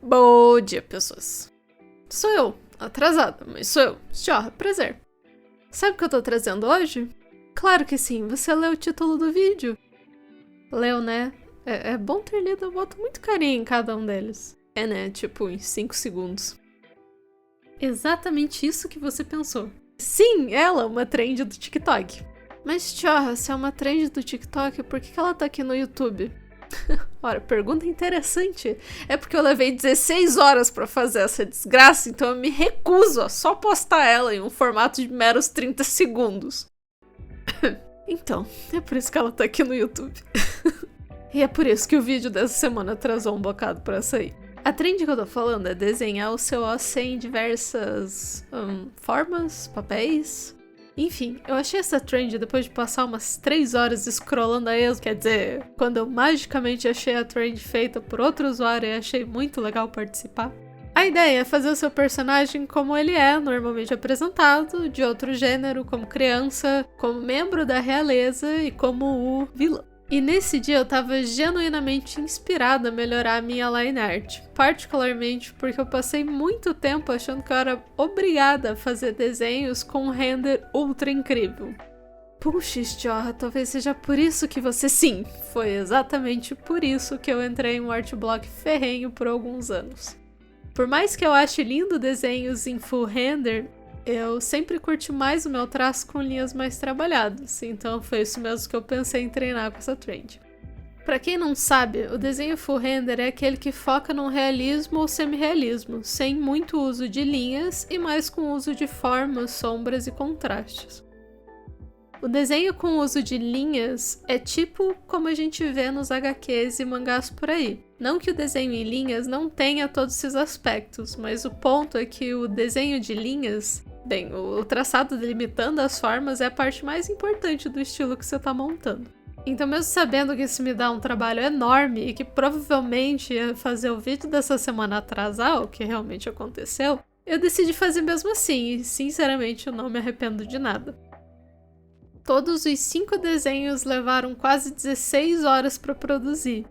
Bom dia, pessoas. Sou eu, atrasada, mas sou eu. Tchau, prazer. Sabe o que eu tô trazendo hoje? Claro que sim, você leu o título do vídeo. Leu, né? É bom ter lido, eu boto muito carinho em cada um deles. É, né? Tipo, em 5 segundos. Exatamente isso que você pensou. Sim, ela é uma trend do TikTok. Mas, tchau, se é uma trend do TikTok, por que ela tá aqui no YouTube? Ora, pergunta interessante. É porque eu levei 16 horas pra fazer essa desgraça, então eu me recuso a só postar ela em um formato de meros 30 segundos. Então, é por isso que ela tá aqui no YouTube. E é por isso que o vídeo dessa semana atrasou um bocado pra sair. A trend que eu tô falando é desenhar o seu OC em diversas formas, papéis. Enfim, eu achei essa trend depois de passar umas 3 horas scrollando a esmo. Quer dizer, quando eu magicamente achei a trend feita por outro usuário e achei muito legal participar. A ideia é fazer o seu personagem como ele é normalmente apresentado, de outro gênero, como criança, como membro da realeza e como o vilão. E nesse dia eu tava genuinamente inspirada a melhorar a minha line art, particularmente porque eu passei muito tempo achando que eu era obrigada a fazer desenhos com um render ultra incrível. Puxa, Jorra, talvez seja por isso que você... Sim, foi exatamente por isso que eu entrei em um artblock ferrenho por alguns anos. Por mais que eu ache lindo desenhos em full render, eu sempre curti mais o meu traço com linhas mais trabalhadas, então foi isso mesmo que eu pensei em treinar com essa trend. Pra quem não sabe, o desenho full render é aquele que foca num realismo ou semi-realismo, sem muito uso de linhas e mais com uso de formas, sombras e contrastes. O desenho com uso de linhas é tipo como a gente vê nos HQs e mangás por aí. Não que o desenho em linhas não tenha todos esses aspectos, mas o ponto é que o desenho de linhas, bem, o traçado delimitando as formas é a parte mais importante do estilo que você está montando. Então, mesmo sabendo que isso me dá um trabalho enorme e que provavelmente ia fazer o vídeo dessa semana atrasar, o que realmente aconteceu, eu decidi fazer mesmo assim e, sinceramente, eu não me arrependo de nada. Todos os 5 desenhos levaram quase 16 horas para produzir,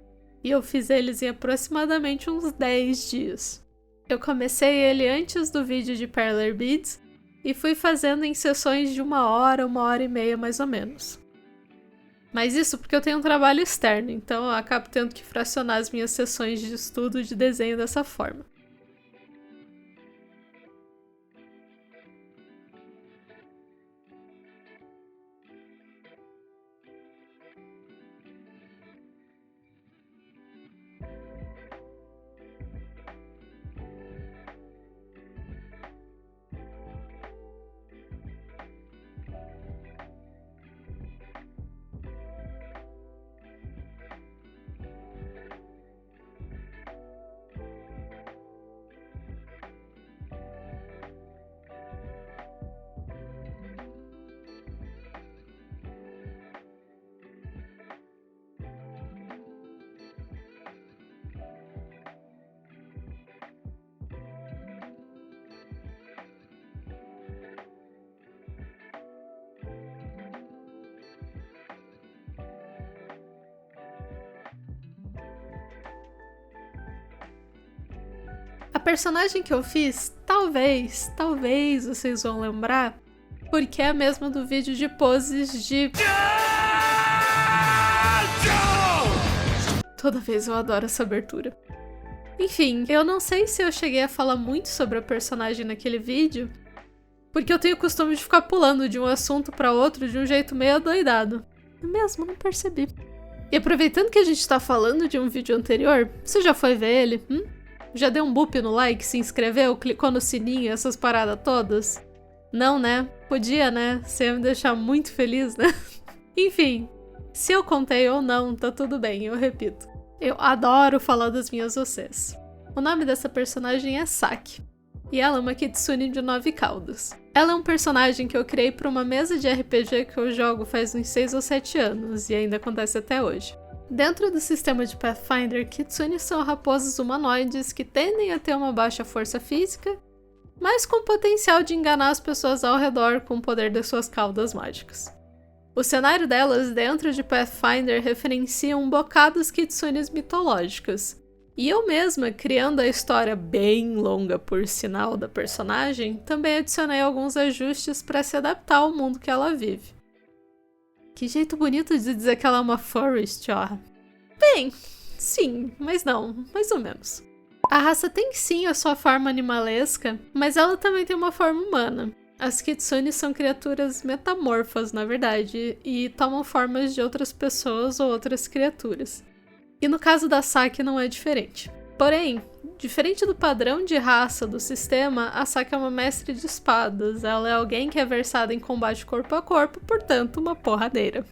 e eu fiz eles em aproximadamente uns 10 dias. Eu comecei ele antes do vídeo de Parallel Beads, e fui fazendo em sessões de 1 hora e meia mais ou menos. Mas isso porque eu tenho um trabalho externo, então eu acabo tendo que fracionar as minhas sessões de estudo de desenho dessa forma. A personagem que eu fiz, talvez vocês vão lembrar, porque é a mesma do vídeo de poses de... Toda vez eu adoro essa abertura. Enfim, eu não sei se eu cheguei a falar muito sobre a personagem naquele vídeo, porque eu tenho o costume de ficar pulando de um assunto pra outro de um jeito meio adoidado. Eu mesmo não percebi. E aproveitando que a gente tá falando de um vídeo anterior, você já foi ver ele? Já deu um boop no like, se inscreveu, clicou no sininho, essas paradas todas? Não, né? Podia, né? Você ia me deixar muito feliz, né? Enfim, se eu contei ou não, tá tudo bem, eu repito. Eu adoro falar das minhas OCs. O nome dessa personagem é Saki, e ela é uma Kitsune de 9 caudas. Ela é um personagem que eu criei para uma mesa de RPG que eu jogo faz uns 6 ou 7 anos, e ainda acontece até hoje. Dentro do sistema de Pathfinder, Kitsune são raposas humanoides que tendem a ter uma baixa força física, mas com potencial de enganar as pessoas ao redor com o poder das suas caudas mágicas. O cenário delas dentro de Pathfinder referencia um bocado as kitsunes mitológicas, E eu mesma, criando a história bem longa por sinal da personagem, também adicionei alguns ajustes para se adaptar ao mundo que ela vive. Que jeito bonito de dizer que ela é uma furry, Stjorra. Bem, sim, mas não, mais ou menos. A raça tem sim a sua forma animalesca, mas ela também tem uma forma humana. As Kitsune são criaturas metamorfas, na verdade, e tomam formas de outras pessoas ou outras criaturas. E no caso da Saki não é diferente. Porém, diferente do padrão de raça do sistema, a Saki é uma mestre de espadas. Ela é alguém que é versada em combate corpo a corpo, portanto, uma porradeira.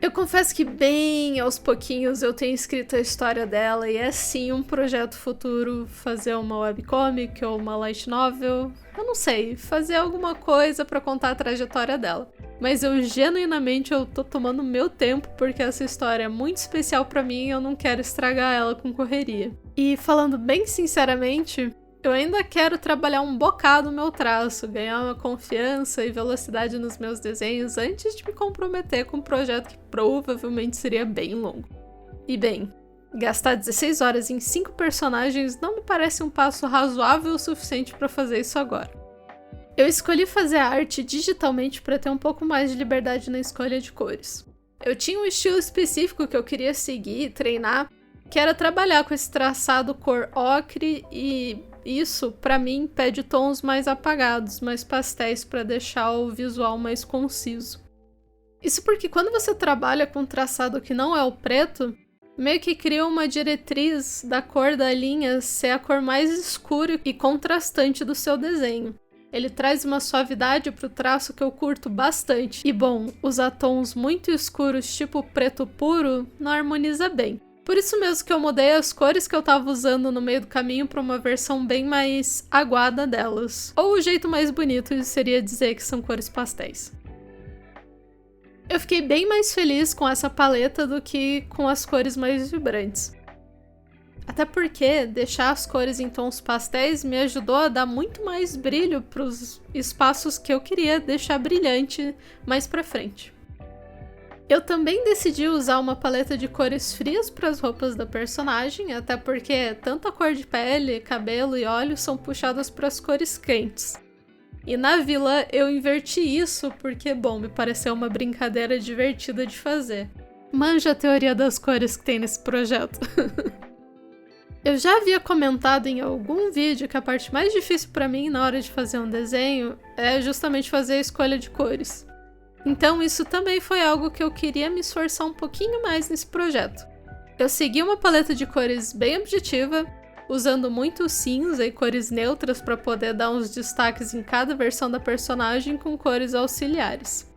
Eu confesso que bem aos pouquinhos eu tenho escrito a história dela e é sim um projeto futuro fazer uma webcomic ou uma light novel. Eu não sei, fazer alguma coisa pra contar a trajetória dela. Mas eu genuinamente eu tô tomando meu tempo porque essa história é muito especial pra mim e eu não quero estragar ela com correria. E falando bem sinceramente, eu ainda quero trabalhar um bocado o meu traço, ganhar uma confiança e velocidade nos meus desenhos antes de me comprometer com um projeto que provavelmente seria bem longo. E bem, gastar 16 horas em 5 personagens não me parece um passo razoável o suficiente para fazer isso agora. Eu escolhi fazer a arte digitalmente para ter um pouco mais de liberdade na escolha de cores. Eu tinha um estilo específico que eu queria seguir e treinar, que era trabalhar com esse traçado cor ocre e isso, pra mim, pede tons mais apagados, mais pastéis para deixar o visual mais conciso. Isso porque quando você trabalha com um traçado que não é o preto, meio que cria uma diretriz da cor da linha ser a cor mais escura e contrastante do seu desenho. Ele traz uma suavidade pro traço que eu curto bastante. E bom, usar tons muito escuros tipo preto puro não harmoniza bem. Por isso mesmo que eu mudei as cores que eu tava usando no meio do caminho para uma versão bem mais aguada delas. Ou o jeito mais bonito seria dizer que são cores pastéis. Eu fiquei bem mais feliz com essa paleta do que com as cores mais vibrantes. Até porque deixar as cores em tons pastéis me ajudou a dar muito mais brilho para os espaços que eu queria deixar brilhante mais pra frente. Eu também decidi usar uma paleta de cores frias para as roupas da personagem, até porque tanto a cor de pele, cabelo e olhos são puxadas para as cores quentes. E na vilã eu inverti isso porque, bom, me pareceu uma brincadeira divertida de fazer. Manja a teoria das cores que tem nesse projeto. Eu já havia comentado em algum vídeo que a parte mais difícil para mim na hora de fazer um desenho é justamente fazer a escolha de cores. Então isso também foi algo que eu queria me esforçar um pouquinho mais nesse projeto. Eu segui uma paleta de cores bem objetiva, usando muito cinza e cores neutras para poder dar uns destaques em cada versão da personagem com cores auxiliares.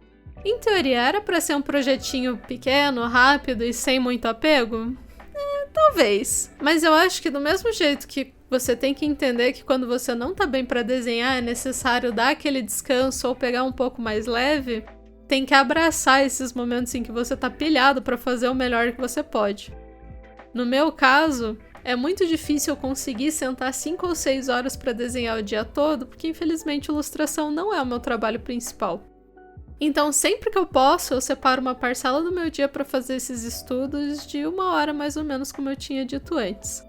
Em teoria era para ser um projetinho pequeno, rápido e sem muito apego? Talvez, mas eu acho que do mesmo jeito que você tem que entender que quando você não tá bem para desenhar é necessário dar aquele descanso ou pegar um pouco mais leve, tem que abraçar esses momentos em que você tá pilhado para fazer o melhor que você pode. No meu caso, é muito difícil eu conseguir sentar 5 ou 6 horas para desenhar o dia todo, porque infelizmente ilustração não é o meu trabalho principal. Então, sempre que eu posso, eu separo uma parcela do meu dia para fazer esses estudos de 1 hora mais ou menos, como eu tinha dito antes.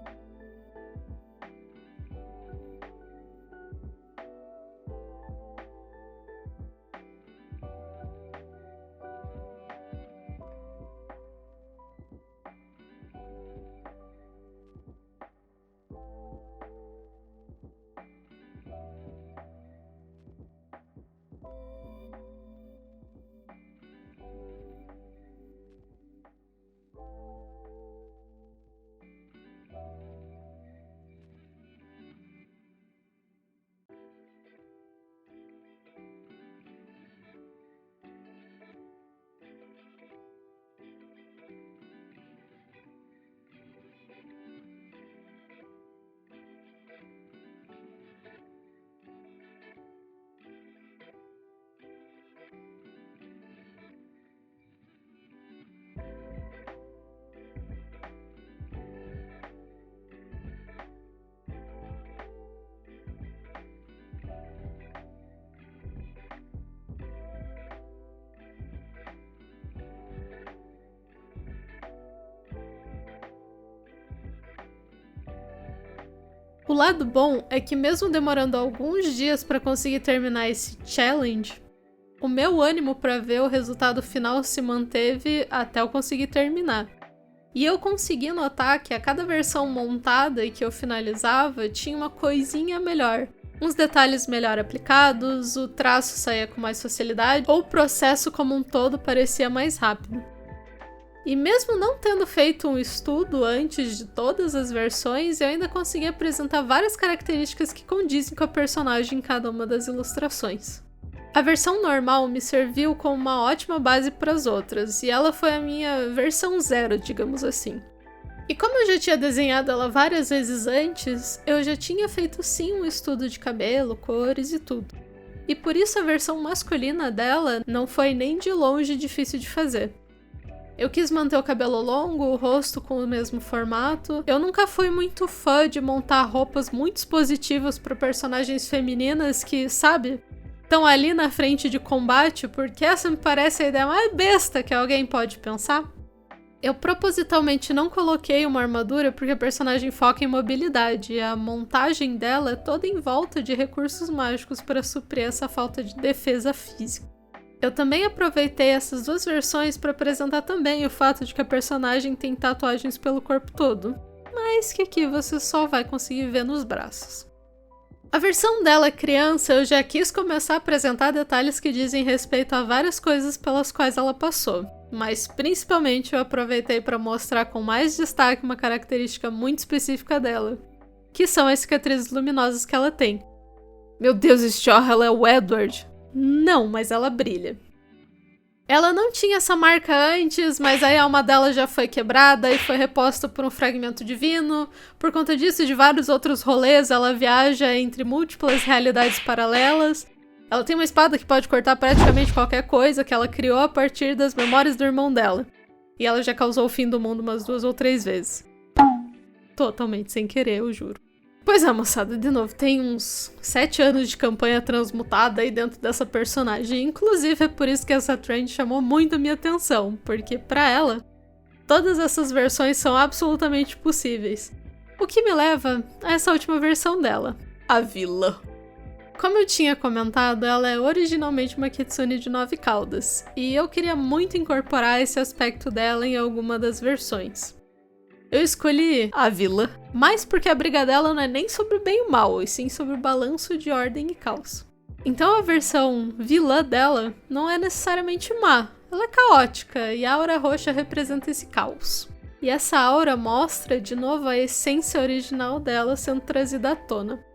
O lado bom é que mesmo demorando alguns dias para conseguir terminar esse challenge, o meu ânimo para ver o resultado final se manteve até eu conseguir terminar. E eu consegui notar que a cada versão montada e que eu finalizava tinha uma coisinha melhor. Uns detalhes melhor aplicados, o traço saía com mais facilidade, ou o processo como um todo parecia mais rápido. E mesmo não tendo feito um estudo antes de todas as versões, eu ainda consegui apresentar várias características que condizem com a personagem em cada uma das ilustrações. A versão normal me serviu como uma ótima base para as outras, e ela foi a minha versão zero, digamos assim. E como eu já tinha desenhado ela várias vezes antes, eu já tinha feito sim um estudo de cabelo, cores e tudo. E por isso a versão masculina dela não foi nem de longe difícil de fazer. Eu quis manter o cabelo longo, o rosto com o mesmo formato. Eu nunca fui muito fã de montar roupas muito expositivas para personagens femininas que, sabe, estão ali na frente de combate, porque essa me parece a ideia mais besta que alguém pode pensar. Eu propositalmente não coloquei uma armadura porque a personagem foca em mobilidade e a montagem dela é toda em volta de recursos mágicos para suprir essa falta de defesa física. Eu também aproveitei essas duas versões para apresentar também o fato de que a personagem tem tatuagens pelo corpo todo, mas que aqui você só vai conseguir ver nos braços. A versão dela criança eu já quis começar a apresentar detalhes que dizem respeito a várias coisas pelas quais ela passou, mas principalmente eu aproveitei para mostrar com mais destaque uma característica muito específica dela, que são as cicatrizes luminosas que ela tem. Meu Deus, Stjorr, ela é o Edward? Não, mas ela brilha. Ela não tinha essa marca antes, mas aí a alma dela já foi quebrada e foi reposta por um fragmento divino. Por conta disso e de vários outros rolês, ela viaja entre múltiplas realidades paralelas. Ela tem uma espada que pode cortar praticamente qualquer coisa que ela criou a partir das memórias do irmão dela. E ela já causou o fim do mundo umas 2 ou 3 vezes. Totalmente sem querer, eu juro. Pois é, moçada, de novo, tem uns 7 anos de campanha transmutada aí dentro dessa personagem. Inclusive, é por isso que essa trend chamou muito a minha atenção, porque pra ela, todas essas versões são absolutamente possíveis. O que me leva a essa última versão dela, a vilã. Como eu tinha comentado, ela é originalmente uma kitsune de 9 caudas, e eu queria muito incorporar esse aspecto dela em alguma das versões. Eu escolhi a vilã, mais porque a briga dela não é nem sobre o bem e o mal, e sim sobre o balanço de ordem e caos. Então a versão vilã dela não é necessariamente má, ela é caótica, e a aura roxa representa esse caos. E essa aura mostra, de novo, a essência original dela sendo trazida à tona.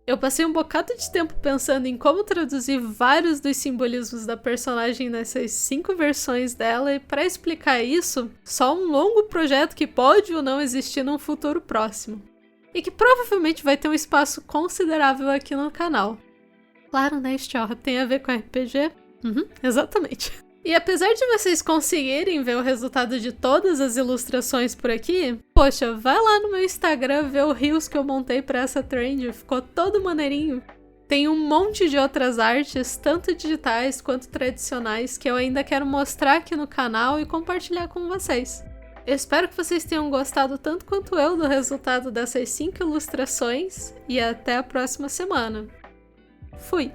Eu passei um bocado de tempo pensando em como traduzir vários dos simbolismos da personagem nessas 5 versões dela, e para explicar isso, só um longo projeto que pode ou não existir num futuro próximo. E que provavelmente vai ter um espaço considerável aqui no canal. Claro, né, Stjorr? Tem a ver com RPG? Exatamente. E apesar de vocês conseguirem ver o resultado de todas as ilustrações por aqui, poxa, vai lá no meu Instagram ver o reels que eu montei pra essa trend, ficou todo maneirinho. Tem um monte de outras artes, tanto digitais quanto tradicionais, que eu ainda quero mostrar aqui no canal e compartilhar com vocês. Eu espero que vocês tenham gostado tanto quanto eu do resultado dessas 5 ilustrações e até a próxima semana. Fui!